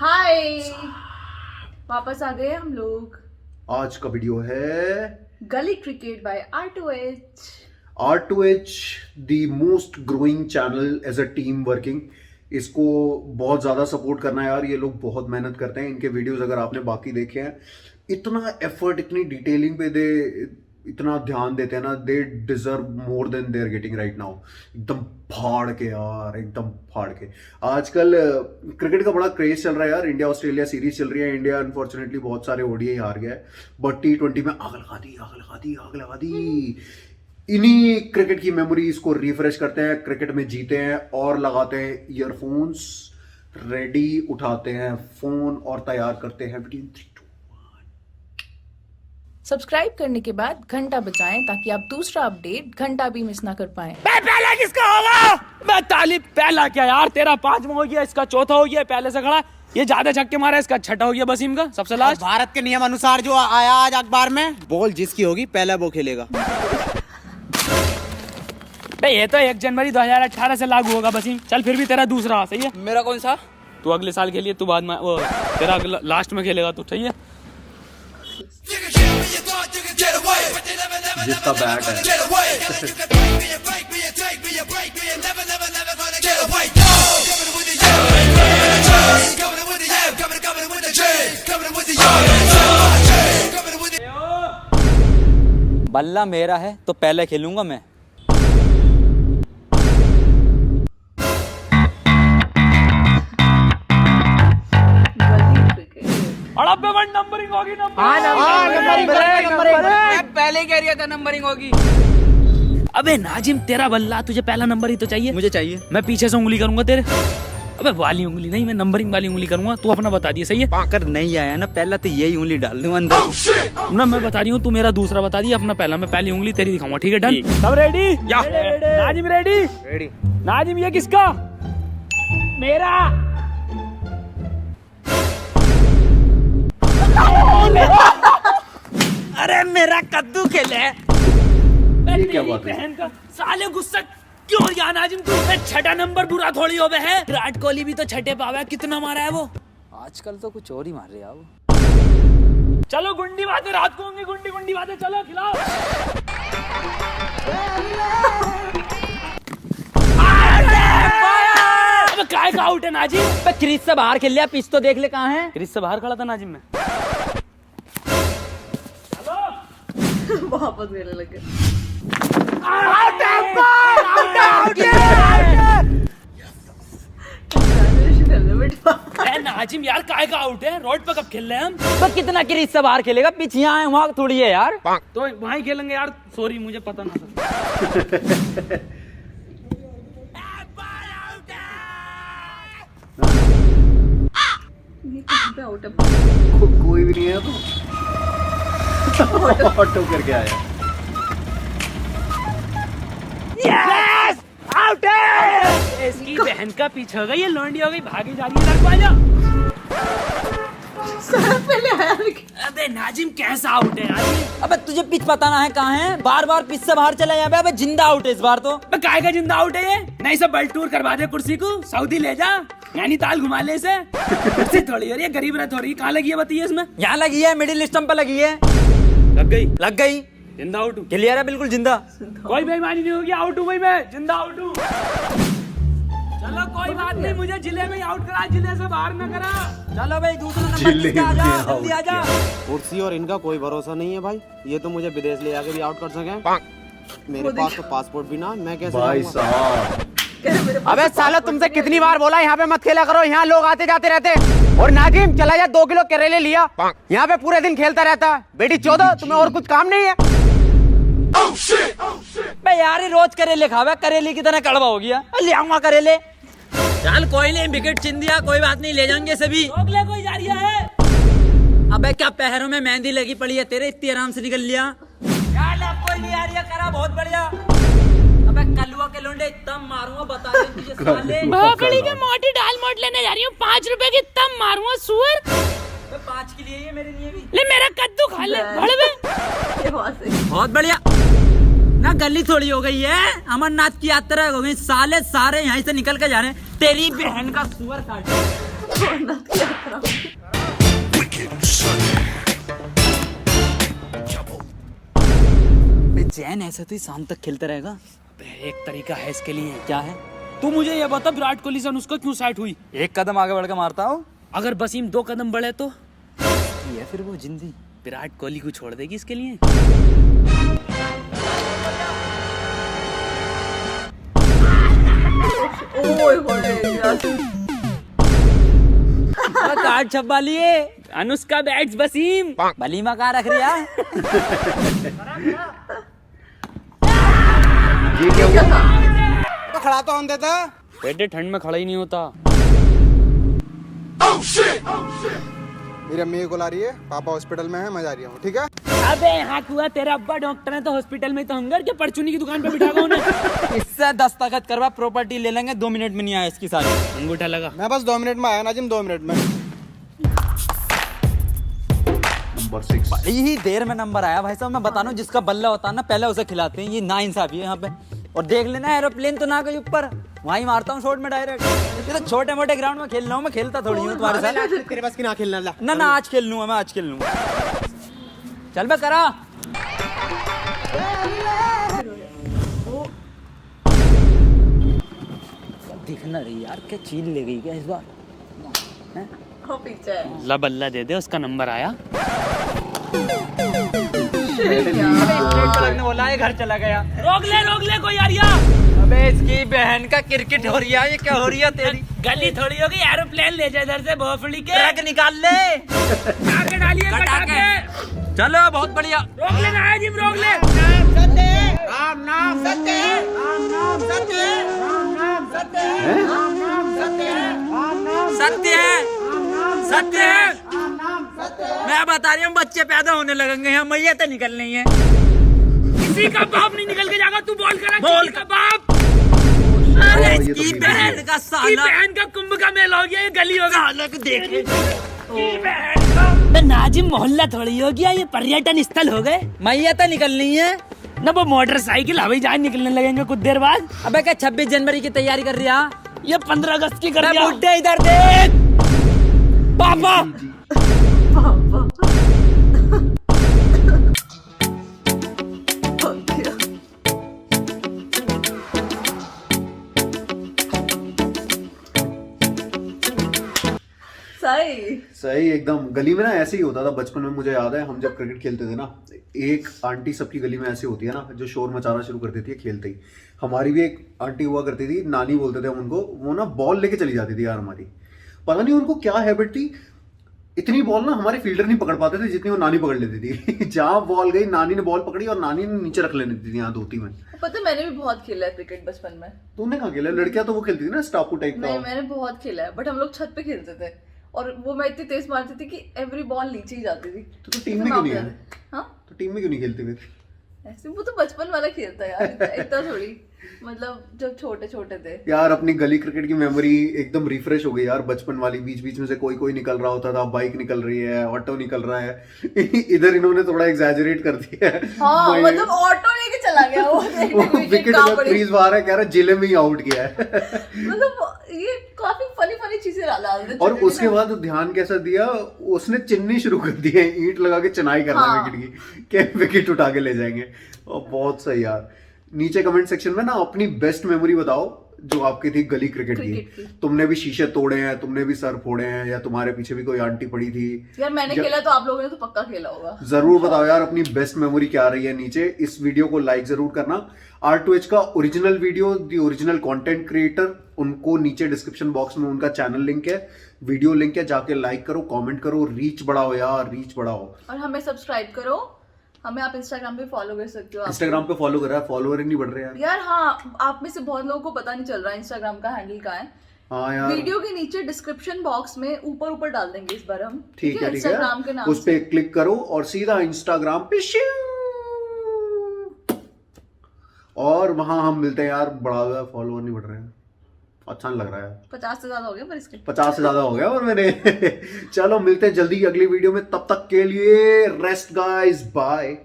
हाय, वापस आ गए हम लोग। आज का वीडियो है गली cricket by R2H। R2H the most growing channel as a team working. इसको बहुत ज़्यादा सपोर्ट करना है यार, ये लोग बहुत मेहनत करते हैं। इनके वीडियोस अगर आपने बाकी देखे हैं, इतना एफर्ट, इतनी डिटेलिंग पे दे, इतना ध्यान देते हैं ना, they deserve more than they are getting right now. एकदम फाड़ के यार, एकदम फाड़ के। आजकल क्रिकेट का बड़ा क्रेज चल रहा है यार। इंडिया ऑस्ट्रेलिया सीरीज चल रही है। इंडिया अनफॉर्चुनेटली बहुत सारे ओडीआई हार गया है, बट T20 में आग लगा दी, आग लगा दी, आग लगा दी। इन्हीं क्रिकेट की मेमोरीज को रिफ्रेश करते हैं, क्रिकेट में जीते हैं और लगाते हैं ईयरफोन्स, रेडी उठाते हैं फोन और तैयार करते हैं वीडियो 3, 2, 1। सब्सक्राइब करने के बाद घंटा बजाएं ताकि आप दूसरा अपडेट घंटा भी मिस ना कर पाएं। पहला किसका होगा? मैं तालिब। पहला क्या यार, तेरा 5वां हो गया, इसका चौथा हो गया, पहले से खड़ा। ये ज्यादा छक्के मारा, इसका छठा हो गया वसीम का, सबसे लास्ट। भारत के नियम अनुसार जो आया आज अखबार में, बॉल जिसकी होगी पहला वो खेलेगा। ये तो 1 जनवरी 2018 से लागू होगा वसीम। चल फिर भी तेरा दूसरा सही है। मेरा कौन सा? तू अगले साल के लिए, तू बाद में वो तेरा लास्ट में खेलेगा तू, सही है। जिसका बैट है बल्ला मेरा है तो पहले खेलूंगा मैं। और अब नंबरिंग होगी, पहले कह रहा था नंबरिंग होगी। अबे नाजिम, तेरा बल्ला, तुझे पहला नंबर ही तो चाहिए। मुझे चाहिए। मैं पीछे से उंगली करूंगा तेरे। अबे वाली उंगली नहीं, मैं नंबरिंग वाली उंगली करूंगा। तू अपना बता दिया, सही है। अगर नहीं आया ना पहला तो यही उंगली डाल दूं अंदर। ना मैं बता रही हूँ, तू मेरा दूसरा बता दिया, अपना पहला। मैं पहली उंगली तेरी दिखाऊंगा, ठीक है? डन। सब ready? Nazim ready? Ready. Nazim, ये किसका? मेरा। अरे मेरा कद्दू खेले। ये क्या बात है? बहन का साले, गुस्सा क्यों यार नाजिम? तू छठा नंबर बुरा थोड़ी हो बे है। विराट कोहली भी तो छठे पावे, कितना मारा है वो? आजकल तो कुछ और ही मार रहे हैं वो। चलो गुंडी बातें रात को होंगी, गुंडी गुंडी बातें, चलो खिलाओ। अबे काय का आउट है नाजिम? क्रीज से बाहर खेल लिया, पिच तो देख ले कहाँ है। क्रीज से बाहर खड़ा था नाजिम में। वापस मेरे लगे। नाजिम यार, काय का आउट है? रोड पे कब खेल रहे हैं हम? तो कितना क्रीज से बाहर खेलेगा, पिच यहाँ है, वहाँ थोड़ी है यार। तो वहीं खेलेंगे यार। सॉरी, मुझे पता ना था। आउट है। कोई भी नहीं है तो ऑटो करके आया। यस, आउट है। इसकी बहन का पीछे हो गई, ये लौंडी हो गई, भागी जा रही है। लड़को आजा। पहले आया। अबे नाजिम, कैसा आउट है यार? अबे तुझे पिच बताना है कहाँ है, बार बार पिच से बाहर चला जाए। अबे जिंदा आउट है इस बार तो। अबे काय का जिंदा आउट है ये? नहीं, सब वर्ल्ड टूर करवा दे कुर्सी को, सऊदी ले जा, नैनीताल घुमा ले इसे। कुर्सी थोड़ी है, गरीब रह थोड़ी। कहाँ लगी है बताइए इसमें? यहाँ लगी है, मिडिल स्टंप पे लगी है। लग गई, लग गई। जिंदा आउट हूँ। क्लियर है, बिल्कुल जिंदा। कोई बेईमानी नहीं होगी, आउट हूँ भाई, मैं जिंदा आउट हूँ। चलो कोई बात नहीं, मुझे जिले में आउट करा, जिले से बाहर न करा। चलो भाई, दूसरा नंबर किसका? आजा, जल्दी आजा। कुर्सी और इनका कोई भरोसा नहीं है भाई। ये तो मुझे विदेश ले जाके भी आउट कर सके। मेरे पास तो पासपोर्ट भी ना, मैं कैसे भाई जाऊंगा? साहब, अबे साला, तुमसे कितनी बार बोला यहाँ पे मत खेला करो, यहाँ लोग आते जाते रहते। और नाजिम चला जा, 2 किलो करेले लिया, यहाँ पे पूरे दिन खेलता रहता। बेटी चौदह, तुम्हें और कुछ काम नहीं है? बे यार, ये रोज करेले खावे, करेले की तरह कड़वा हो गया। ले आऊंगा करेले। चल कोई नहीं, विकेट छीन दिया, कोई बात नहीं, ले जाएंगे सभी। रोक ले, कोई जा रहा है। अबे क्या पैरों में मेहंदी लगी पड़ी है तेरे, इतनी आराम से निकल लिया यार। अब कोई नहीं आ रही है, करा बहुत बढ़िया। अबे कलुआ के लोंडे, तब मारूंगा, बता दे तुझे साले। भोकड़ी के मोटी दाल मोट लेने जा रही हूँ, 5 रुपए की, तब मारूंगा सुअर। 5 के लिए, ये मेरे लिए भी। ले मेरा कद्दू खा ले, भड़वे। बहुत बढ़िया। ना गली थोड़ी हो गई है, अमरनाथ की यात्रा हो गई, साले सारे यहाँ से निकल के जा रहे हैं। तेरी बहन का सुअर काट। जैन ऐसा तो ही शाम तक खेलता रहेगा। एक तरीका है इसके लिए। क्या है? तू मुझे ये बता, विराट कोहली से अनुष्का क्यों साइड हुई? एक कदम आगे बढ़ के मारता हूँ। अगर वसीम 2 कदम बढ़े तो ये फिर वो जिंदी विराट कोहली को छोड़ देगी इसके लिए। ओए होए यार। कार्ड छपवा लिए। अनुष्का बैट्स वसीम। बलीमा कहाँ रख रही है? ये क्या हुआ? तो खड़ा तो हम देता। बेटे ठंड में खड़ा ही नहीं होता। मेरी अम्मी को ला रही है, पापा हॉस्पिटल में है, मैं जा रही हूँ, ठीक है? अबे यहाँ हुआ, तेरा अब्बा डॉक्टर है तो हॉस्पिटल में तो हंगर के परचूनी की दुकान पे बिठा उन्हें। इससे दस्तखत करवा, प्रॉपर्टी ले लेंगे। 2 मिनट में नहीं आया इसकी सारी। अंगूठा लगा। मैं बस 2 मिनट में आया नाजिम, 2 मिनट में। नंबर 6। बड़ी ही देर में नंबर आया भाई साहब। मैं बता रहा हूँ, जिसका बल्ला होता है ना पहले उसे खिलाते हैं। ये ना इंसाफी है यहाँ पे। और देख लेना एरोप्लेन तो ना गई ऊपर, वहीं मारता हूँ शॉट में डायरेक्ट। ये तो छोटे मोटे ग्राउंड में खेल रहा हूँ मैं, खेलता थोड़ी हूँ तुम्हारे साथ। तेरे पास की ना खेलना ला। ना आज खेल लूंगा मैं, आज खेल लूंगा। चल बे करा। दिखना रही यार, क्या चीज ले गई क्या इस बार? वो पीछे है। ला बल्ला दे दे, उसका नंबर आया। बोला है घर चला गया। रोक ले कोई यारिया। अबे इसकी बहन का क्रिकेट हो रही है, ये क्या हो रही है तेरी? गली थोड़ी होगी, एरोप्लेन ले जाए इधर से भोसड़ी के। ट्रक निकाल ले। आके डालिए कटा कटा के। के। चलो बहुत बढ़िया। रोक ले ना जिम, रोक ले। राम नाम सत्य है, राम नाम सत्य है, राम नाम सत्य है, राम नाम सत्य है, राम नाम सत्य है, सत्य है। राम नाम सत्य है। मैं बता रही हूँ, बच्चे पैदा होने लगेंगे यहाँ, मैया तो निकल रही है। किसी का बाप नहीं निकल के जाएगा, तू बोल कर। बोल। किसी का बाप। अरे ये तो इसकी ठीक बहन है। का की साला। बहन का कुंभ का मेला हो गया, ये गली होगा। साला को देख ले। तो नाजिम मोहल्ला थोड़ी हो गया, ये पर्यटन स्थल हो गए। मैया तो निकल रही है ना। वो मोटरसाइकिल हवाई जहाज निकलने लगेंगे कुछ देर बाद। अबे क्या 26 जनवरी की तैयारी कर रही है? ये 15 अगस्त की कर मैं दिया। बुड्ढे इधर देख। पापा सही एकदम। गली में ना ऐसे ही होता था बचपन में। मुझे याद है हम जब क्रिकेट खेलते थे ना, एक आंटी सबकी गली में ऐसी होती है ना जो शोर मचाना शुरू कर देती है खेलते ही। हमारी भी एक आंटी हुआ करती थी, नानी बोलते थे हम उनको। वो ना बॉल लेके चली जाती थी यार हमारी। पता नहीं उनको क्या हैबिट थी, इतनी बॉल ना हमारे फील्डर नहीं पकड़ पाते थे जितनी वो नानी पकड़ लेती थी। जहाँ बॉल गई नानी ने बॉल पकड़ी और नानी ने नीचे रख लेनी थी यहाँ धोती में। पता है, मैंने भी बहुत खेला है क्रिकेट बचपन में। तूने कहाँ खेला? लड़कियां तो वो खेलती थी ना स्टापू टाइप का। नहीं, मैंने बहुत खेला है, बट हम लोग छत पे खेलते थे और वो मैं इतनी तेज मारती थी कि एवरी बॉल नीचे ही जाती थी। तो टीम में क्यों नहीं है? हाँ, तो टीम में क्यों नहीं खेलते फिर? ऐसे वो तो बचपन वाला खेलता है यार, इतना थोड़ी। मतलब जब छोटे छोटे थे यार, अपनी गली क्रिकेट की मेमोरी एकदम रिफ्रेश हो गई यार, बचपन वाली। बीच बीच में से कोई निकल रहा होता था, बाइक निकल रही है, ऑटो निकल रहा है। इधर इन्होंने थोड़ा एग्जैजरेट कर दिया है। हाँ, मतलब ऑटो लेके चला गया वो विकेट में क्रीज बाहर है, कह रहा जिले में ही आउट किया है। मतलब ये काफी फनी चीजें डाल देते और उसके बाद ध्यान कैसा दिया उसने, चिन्हनी शुरू कर दी है, ईंट लगा के चिनाई करना हाँ। विकेट की, क्या विकेट उठा के ले जाएंगे। और बहुत सही यार। नीचे कमेंट सेक्शन में ना अपनी बेस्ट मेमोरी बताओ जो आपकी थी गली क्रिकेट की। तुमने भी शीशे तोड़े हैं, तुमने भी सर फोड़े हैं, या तुम्हारे पीछे भी कोई आंटी पड़ी थी? यार मैंने खेला तो आप लोगों ने तो पक्का खेला होगा। जरूर बताओ यार अपनी बेस्ट मेमोरी क्या रही है नीचे। इस वीडियो को लाइक जरूर करना। R2H का original video, the original content creator, उनको नीचे डिस्क्रिप्शन बॉक्स में उनका चैनल लिंक है, वीडियो लिंक है, जाके लाइक करो, कमेंट करो, रीच बढ़ाओ यार, रीच बढ़ाओ। और हमें सब्सक्राइब करो। हमें आप इंस्टाग्राम पे फॉलो कर सकते हो। इंस्टाग्राम पे फॉलो कर रहा है, फॉलोअर ही नहीं बढ़ रहे यार। यार हाँ, आप में से बहुत लोगों को पता नहीं चल रहा है इंस्टाग्राम का हैंडल क्या है। हाँ यार, वीडियो के नीचे डिस्क्रिप्शन बॉक्स में ऊपर डाल देंगे इस बार हम। ठीक है इंस्टाग्राम के नाम उस पे क्लिक करो और सीधा इंस्टाग्राम पे और वहां हम मिलते हैं यार। बढ़ा हुआ फॉलोअर नहीं बढ़ रहे हैं, अच्छा नहीं लग रहा है। 50 से ज्यादा हो गया पर इसके 50 से ज्यादा हो गया और मेरे। चलो मिलते हैं जल्दी अगली वीडियो में, तब तक के लिए रेस्ट गाइस, बाय।